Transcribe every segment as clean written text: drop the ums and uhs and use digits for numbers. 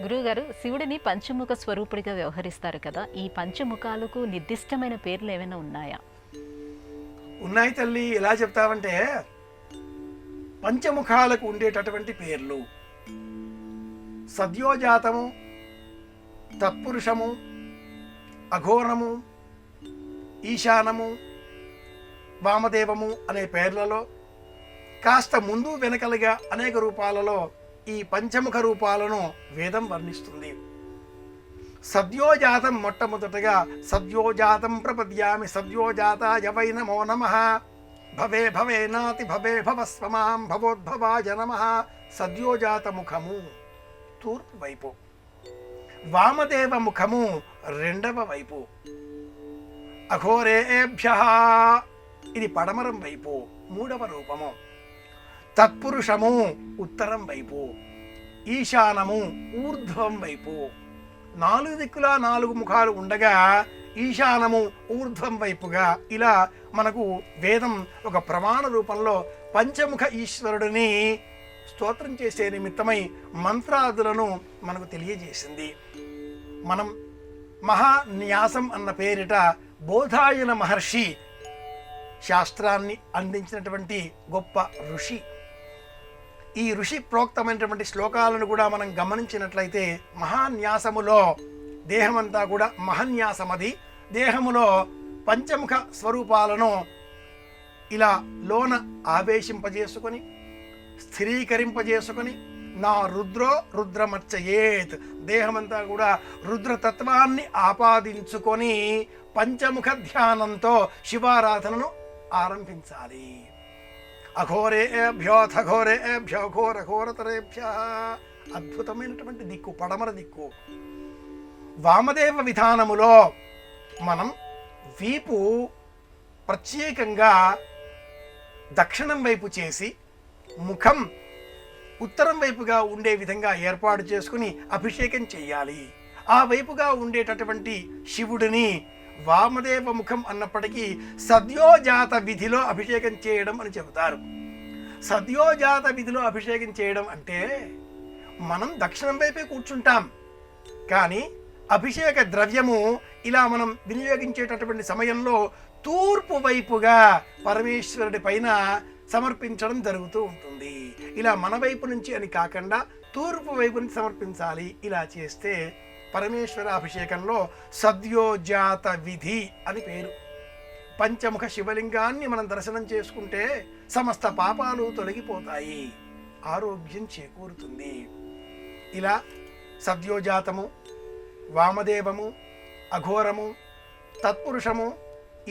గురువుగారు, శివుడిని పంచముఖ స్వరూపుడిగా వ్యవహరిస్తారు కదా! ఈ పంచముఖాలకు నిర్దిష్టమైన పేర్లు ఏమైనా ఉన్నాయా? ఉన్నాయి తల్లి. ఎలా చెప్తావంటే పంచముఖాలకు ఉండేటటువంటి పేర్లు సద్యోజాతము, తత్పురుషము, అఘోరము, ఈశానము, వామదేవము అనే పేర్లలో కాస్త ముందు వెనకలుగా అనేక రూపాలలో ఈ పంచముఖ రూపాలను వేదం వర్ణిస్తుంది. సద్యోజాతం మొట్టమొదటగా సద్యోజాతం ప్రపద్యామి సద్యోజాతాయ వై నమో నమః భవే భవేనాతి భవే భవస్వమాం భవోద్భవాయ నమః. సద్యోజాత ముఖము తూర్పు వైపు, వామదేవ ముఖము రెండవ వైపు, అఘోరేభ్యః ఇది పడమరం వైపు మూడవ రూపము, తత్పురుషము ఉత్తరం వైపు, ఈశానము ఊర్ధ్వం వైపు. నాలుగు దిక్కులా నాలుగు ముఖాలు ఉండగా ఈశానము ఊర్ధ్వం వైపుగా ఇలా మనకు వేదం ఒక ప్రమాణ రూపంలో పంచముఖ ఈశ్వరుడిని స్తోత్రం చేసే నిమిత్తమై మంత్రాదులను మనకు తెలియజేసింది. మనం మహాన్యాసం అన్న పేరిట బోధాయన మహర్షి శాస్త్రాన్ని అందించినటువంటి గొప్ప ఋషి. ఈ ఋషి ప్రోక్తమైనటువంటి శ్లోకాలను కూడా మనం గమనించినట్లయితే మహాన్యాసములో దేహమంతా కూడా మహన్యాసమది. దేహములో పంచముఖ స్వరూపాలను ఇలా లోన ఆవేశింపజేసుకొని స్థిరీకరింపజేసుకొని నా రుద్రో రుద్రమర్చయేత్, దేహమంతా కూడా రుద్రతత్వాన్ని ఆపాదించుకొని పంచముఖ ధ్యానంతో శివారాధనను ఆరంభించాలి. అఘోరేభ్యోథ ఘోరేభ్యో ఘోర ఘోరతరేభ్య, అద్భుతమైనటువంటి దిక్కు పడమర దిక్కు. వామదేవ విధానములో మనం వీపు ప్రత్యేకంగా దక్షిణం వైపు చేసి ముఖం ఉత్తరం వైపుగా ఉండే విధంగా ఏర్పాటు చేసుకుని అభిషేకం చేయాలి. ఆ వైపుగా ఉండేటటువంటి శివుడిని వామదేవ ముఖం అన్నప్పటికీ సద్యోజాత విధిలో అభిషేకం చేయడం అని చెబుతారు. సద్యోజాత విధిలో అభిషేకం చేయడం అంటే మనం దక్షిణం వైపే కూర్చుంటాం, కానీ అభిషేక ద్రవ్యము ఇలా మనం వినియోగించేటటువంటి సమయంలో తూర్పు వైపుగా పరమేశ్వరుడి పైన సమర్పించడం జరుగుతూ ఉంటుంది. ఇలా మన వైపు నుంచి అని కాకుండా తూర్పు వైపు నుంచి సమర్పించాలి. ఇలా చేస్తే పరమేశ్వర అభిషేకంలో సద్యోజాత విధి అని పేరు. పంచముఖ శివలింగాన్ని మనం దర్శనం చేసుకుంటే సమస్త పాపాలు తొలగిపోతాయి, ఆరోగ్యం చేకూరుతుంది. ఇలా సద్యోజాతము, వామదేవము, అఘోరము, తత్పురుషము,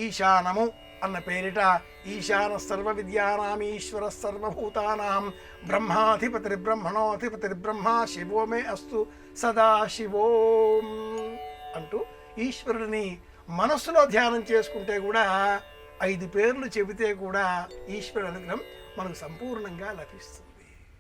ఈశానము అన్న పేరిట ఈశాన సర్వ విద్యానాం ఈశ్వర సర్వభూతానాం బ్రహ్మాధిపతిర్బ్రహ్మణోధిపతిర్బ్రహ్మ శివో మే అస్తు సదాశివోం అంటూ ఈశ్వరుడిని మనస్సులో ధ్యానం చేసుకుంటే కూడా 5 పేర్లు చెబితే కూడా ఈశ్వరుడి అనుగ్రహం మనకు సంపూర్ణంగా లభిస్తుంది.